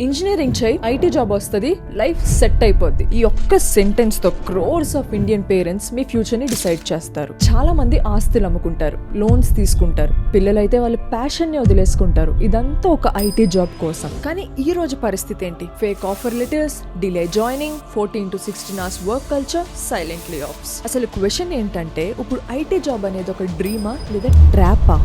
Engineering చేయి, IT job వస్తుంది, life set అయిపోద్ది. ఈ ఒక్క సెంటెన్స్ తో crores of Indian parents me future ని డిసైడ్ చేస్తారు. చాలా మంది ఆస్తులు అమ్ముకుంటారు, లోన్స్ తీసుకుంటారు, పిల్లలైతే వాళ్ళ ప్యాషన్ ని వదిలేసుకుంటారు. ఇదంతా ఒక ఐటీ జాబ్ కోసం. కానీ ఈ రోజు పరిస్థితి ఏంటి? Fake offer letters, delay joining, 14 to 16 hours work culture, silent లే ఆఫ్స్. అసలు క్వశ్చన్ ఏంటంటే, ఇప్పుడు ఐటీ జాబ్ అనేది ఒక డ్రీమా లేదా ట్రాపా?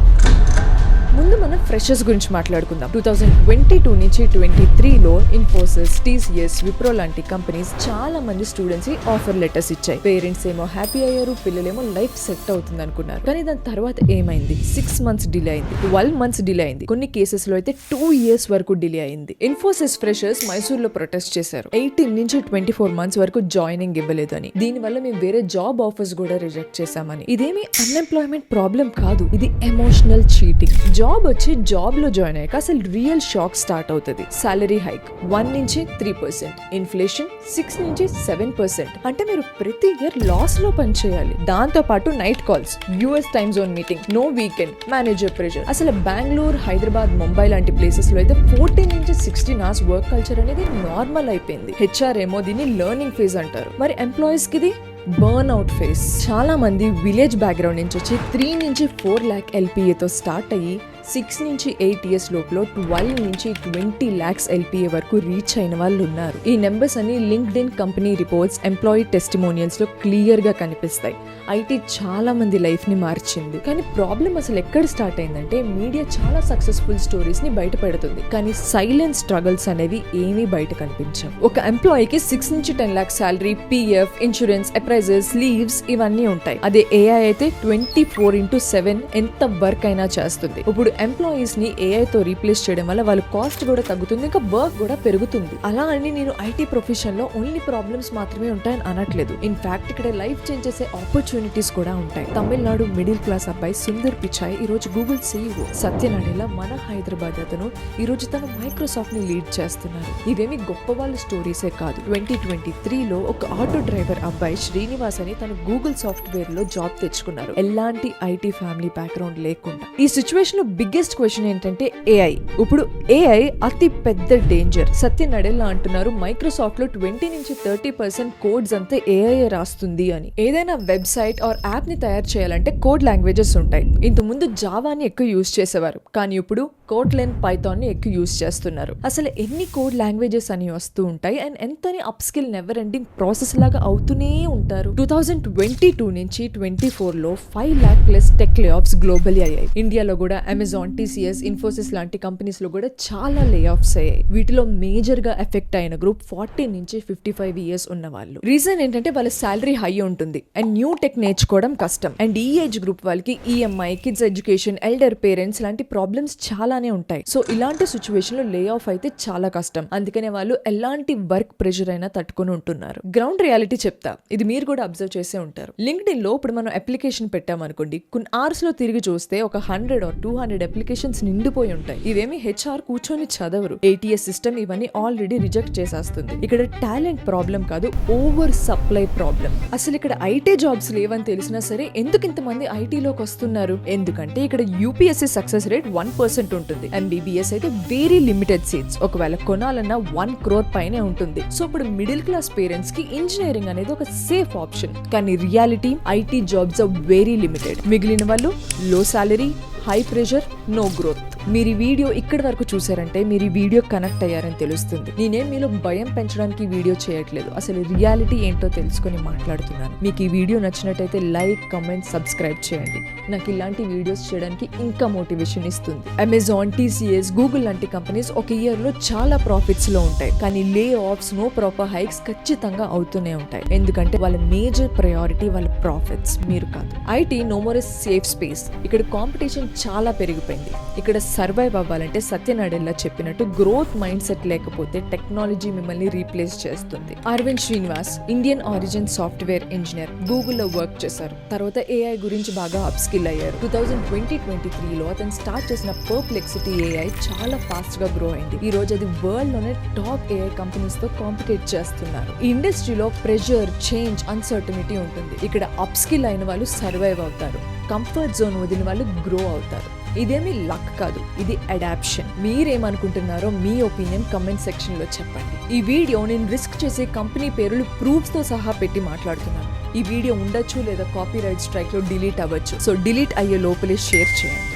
ముందు మనం ఫ్రెషర్స్ గురించి మాట్లాడుకుందాం. 2022 నుంచి 23లో ఇన్ఫోసిస్, టీసీఎస్, విప్రో లాంటి కంపెనీస్ చాలా మంది స్టూడెంట్స్ కి ఆఫర్ లెటర్స్ ఇచ్చాయి. పేరెంట్స్ ఏమో హ్యాపీ అయ్యారు, పిల్లలేమో లైఫ్ సెట్ అవుతుంది అనుకున్నారు. కానీ దాని తర్వాత ఏమైంది? 6 months డిలే అయింది, 12 months డిలే అయింది, కొన్ని కేసెస్ లో అయితే 2 years వరకు డిలే అయింది. ఇన్ఫోసిస్ ఫ్రెషర్స్ మైసూర్ లో ప్రొటెస్ట్ చేశారు. 18 నుంచి 24 months వరకు జాయినింగ్ ఇవ్వలేదని, దీని వల్ల మేము వేరే జాబ్ ఆఫర్స్ కూడా రిజెక్ట్ చేశామని. ఇదేమి అన్ఎంప్లాయ్మెంట్ ప్రాబ్లం కాదు, ఇది ఎమోషనల్ చీటింగ్. జాబ్ వచ్చి జాబ్ లో జాయిన్ అయ్యాక అసలు రియల్ షాక్ స్టార్ట్ అవుతుంది. సాలరీ హైక్ 1 నుంచి 3%, ఇన్ఫ్లేషన్ 6 నుంచి 7%. అంటే మీరు ప్రతి ఇయర్ లాస్ లో పని చేయాలి. దాంతో పాటు night calls, US time zone meeting, no weekend, manager pressure. అసలు బెంగళూరు, హైదరాబాద్, ముంబై లాంటి ప్లేసెస్ లో అయితే 14 నుంచి 16 hours వర్క్ కల్చర్ అనేది నార్మల్ అయిపోయింది. హెచ్ఆర్ ఏమో దీన్ని లెర్నింగ్ ఫేజ్ అంటారు. మరి ఎంప్లాయీస్ కి ఇది బర్న్ అవుట్ ఫేస్. చాలా మంది విలేజ్ బ్యాక్గ్రౌండ్ నుంచి వచ్చి 3 నుంచి 4 lakh LPAతో స్టార్ట్ అయ్యి 6 నుంచి 8 years లోపల 12 నుంచి 20 lakhs LPA వరకు రీచ్ అయిన వాళ్ళు ఉన్నారు. ఈ నెంబర్స్ అన్ని LinkedIn company reports, employee testimonials లో క్లియర్ గా కనిపిస్తాయి. ఐటీ చాలా మంది లైఫ్ ని మార్చింది. కానీ ప్రాబ్లం అసలు ఎక్కడ స్టార్ట్ అయిందంటే, మీడియా చాలా సక్సెస్ఫుల్ స్టోరీస్ ని బయట పెడుతుంది, కానీ సైలెంట్ స్ట్రగల్స్ అనేవి ఏమీ బయట కనిపించవు. ఒక ఎంప్లాయీకి 6 నుంచి 10 lakhs salary, PF, insurance, appraisals, leaves ఇవన్నీ ఉంటాయి. అదే ఏఐ అయితే 24/7 ఎంత వర్క్ అయినా చేస్తుంది. ఇప్పుడు ఎంప్లాయీస్ ని ఏఐ తో రీప్లేస్ చేయడం వల్ల వాళ్ళ కాస్ట్ కూడా తగ్గుతుంది, ఇంకా వర్క్ కూడా పెరుగుతుంది. అలా అని నేను ఐటీ ప్రొఫెషన్ లో ఓన్లీ ప్రాబ్లమ్స్ మాత్రమే ఉంటాయని అనట్లేదు. ఇన్ఫాక్ట్ ఇక్కడ లైఫ్ చేంజ్ చేసే ఆపర్చునిటీస్ కూడా ఉంటాయి. తమిళనాడు మిడిల్ క్లాస్ అబ్బాయి సుందర్ పిచాయ్ ఈ రోజు గూగుల్ CEO. సత్యనాడెలా మన హైదరాబాద్ అతను ఈ రోజు తన మైక్రోసాఫ్ట్ ని లీడ్ చేస్తున్నారు. ఇవేమి గొప్ప వాళ్ళ స్టోరీసే కాదు. 2023లో ఒక ఆటో డ్రైవర్ అబ్బాయి శ్రీనివాస్ అని తన గూగుల్ సాఫ్ట్వేర్ లో జాబ్ తెచ్చుకున్నారు, ఎలాంటి ఐటీ ఫ్యామిలీ బ్యాక్గ్రౌండ్ లేకుండా. ఈ సిచ్యువేషన్ లో బిగ్గెస్ట్ క్వశ్చన్ ఏంటంటే ఏఐ. ఇప్పుడు ఏఐ అతి పెద్ద డేంజర్. సత్య నడెల్లా అంటున్నారు, మైక్రోసాఫ్ట్ లో 20 నుంచి 30% కోడ్స్ అంతా ఏఐ రాస్తుంది అని. ఏదైనా వెబ్సైట్ ఆర్ యాప్ ని తయారు చేయాలంటే కోడ్ లాంగ్వేజెస్ ఉంటాయి. ఇంత ముందు జావాని ఎక్కువ యూజ్ చేసేవారు, కానీ ఇప్పుడు కోట్లెన్, పైథాన్ ని ఎక్కువ యూజ్ చేస్తున్నారు. అసలు ఎన్ని కోడ్ లాంగ్వేజెస్ అని వస్తూ ఉంటాయి అండ్ ఎంతని up skill never ending process లాగా అవుతూనే ఉంటారు. 2022 నుంచి 24లో 5 lakh+ టెక్ లే ఆఫ్స్ గ్లోబల్లీ అయ్యాయి. ఇండియాలో కూడా అమెజాన్, టీసీఎస్, ఇన్ఫోసిస్ లాంటి కంపెనీస్ లో కూడా చాలా లే ఆఫ్స్ అయ్యాయి. వీటిలో మేజర్ గా ఎఫెక్ట్ అయిన గ్రూప్ 40 నుంచి 55 years ఉన్న వాళ్ళు. రీజన్ ఏంటంటే వాళ్ళ సాలరీ హై ఉంటుంది అండ్ న్యూ టెక్ నేర్చుకోవడం కష్టం. అండ్ ఈ ఏజ్ గ్రూప్ వాళ్ళకి EMI, kids education, elder parents లాంటి ప్రాబ్లమ్స్ చాలానే ఉంటాయి. సో ఇలాంటి సిచ్యువేషన్ లో లే ఆఫ్ అయితే చాలా కష్టం. అందుకనే వాళ్ళు ఎలాంటి వర్క్ ప్రెషర్ అయినా తట్టుకొని ఉంటున్నారు. గ్రౌండ్ రియాలిటీ చెప్తా, ఇది మీరు కూడా అబ్జర్వ్ చేసే ఉంటారు. లింక్డ్ఇన్ లో ఇప్పుడు మనం అప్లికేషన్ పెట్టామనుకోండి, కొన్ని అవర్స్ లో తిరిగి చూస్తే ఒక 100 or 200 అప్లికేషన్స్ నిండిపోయి ఉంటాయి. ఇవేమి హెచ్ఆర్ కూర్చొని చదవరు. ఏటీఎస్ సిస్టమ్ ఇవన్నీ ఆల్రెడీ రిజెక్ట్ చేసేస్తుంది. ఇక్కడ టాలెంట్ ప్రాబ్లం కాదు, ఓవర్ సప్లై ప్రాబ్లం. అసలు ఇక్కడ ఐటీ జాబ్స్ లేవని తెలిసినా సరే ఎందుకు ఇంతమంది ఐటీలోకి వస్తున్నారు? ఎందుకంటే ఇక్కడ యూపీఎస్సీ సక్సెస్ రేట్ 1% ఉంటుంది. ఎంబీబీఎస్ అయితే వెరీ లిమిటెడ్ సీట్స్, ఒకవేళ కొనాలన్నా 1 crore పైనే ఉంటుంది. సో ఇప్పుడు మిడిల్ క్లాస్ పేరెంట్స్ కి ఇంజనీరింగ్ అనేది ఒక సేఫ్ ఆప్షన్, కానీ reality IT jobs are very limited. మిగిలిన వాళ్ళు low salary, high pressure, no growth. మీరు ఈ వీడియో ఇక్కడి వరకు చూసారంటే మీరు ఈ వీడియో కనెక్ట్ అయ్యారని తెలుస్తుంది. నేనేం మీలో భయం పెంచడానికి వీడియో చేయట్లేదు, అసలు రియాలిటీ ఏంటో తెలుసుకొని మాట్లాడుతున్నాను. మీకు ఈ వీడియో నచ్చినట్టయితే లైక్, కమెంట్, సబ్స్క్రైబ్ చేయండి. నాకు ఇలాంటి వీడియోస్ చేయడానికి ఇంకా మోటివేషన్ ఇస్తుంది. అమెజాన్, టీసీఎస్, గూగుల్ లాంటి కంపెనీస్ ఒక ఇయర్ లో చాలా ప్రాఫిట్స్ లో ఉంటాయి, కానీ లే ఆఫ్స్, నో ప్రాపర్ హైక్స్ ఖచ్చితంగా అవుతూనే ఉంటాయి. ఎందుకంటే వాళ్ళ మేజర్ ప్రయారిటీ వాళ్ళ ప్రాఫిట్స్, మీరు కాదు. IT no more a safe space. ఇక్కడ కాంపిటీషన్ చాలా పెరిగిపోయింది. ఇక్కడ సర్వైవ్ అవ్వాలంటే సత్యనాడెల్లా చెప్పినట్టు గ్రోత్ మైండ్ సెట్ లేకపోతే టెక్నాలజీ మిమ్మల్ని రీప్లేస్ చేస్తుంది. Arvind Srinivas Indian origin software engineer, గూగుల్లో వర్క్ చేశారు. తర్వాత ఏఐ గురించి బాగా అప్ స్కిల్ అయ్యారు. 2023లో అతను స్టార్ట్ చేసిన పర్ప్లెక్సిటీ ఏఐ చాలా ఫాస్ట్ గా గ్రో అయింది. ఈ రోజు అది వరల్డ్ లోనే టాప్ ఏఐ కంపెనీస్ తో కాంపిటేట్ చేస్తున్నారు. ఈ ఇండస్ట్రీలో ప్రెషర్, చేంజ్, అన్సర్టనిటీ ఉంటుంది. ఇక్కడ అప్ స్కిల్ అయిన వాళ్ళు సర్వైవ్ అవుతారు, కంఫర్ట్ జోన్ వదిలిన వాళ్ళు గ్రో అవుతారు. ఇదేమీ లక్ కాదు, ఇది అడాప్షన్. మీరేమనుకుంటున్నారో మీ ఒపీనియన్ కమెంట్ సెక్షన్ లో చెప్పండి. ఈ వీడియో నేను రిస్క్ చేసే కంపెనీ పేర్లు ప్రూఫ్స్ తో సహా పెట్టి మాట్లాడుతున్నాను. ఈ వీడియో ఉండొచ్చు లేదా కాపీరైట్ స్ట్రైక్ లో డిలీట్ అవ్వచ్చు. సో డిలీట్ అయ్యే లోపలే షేర్ చేయండి.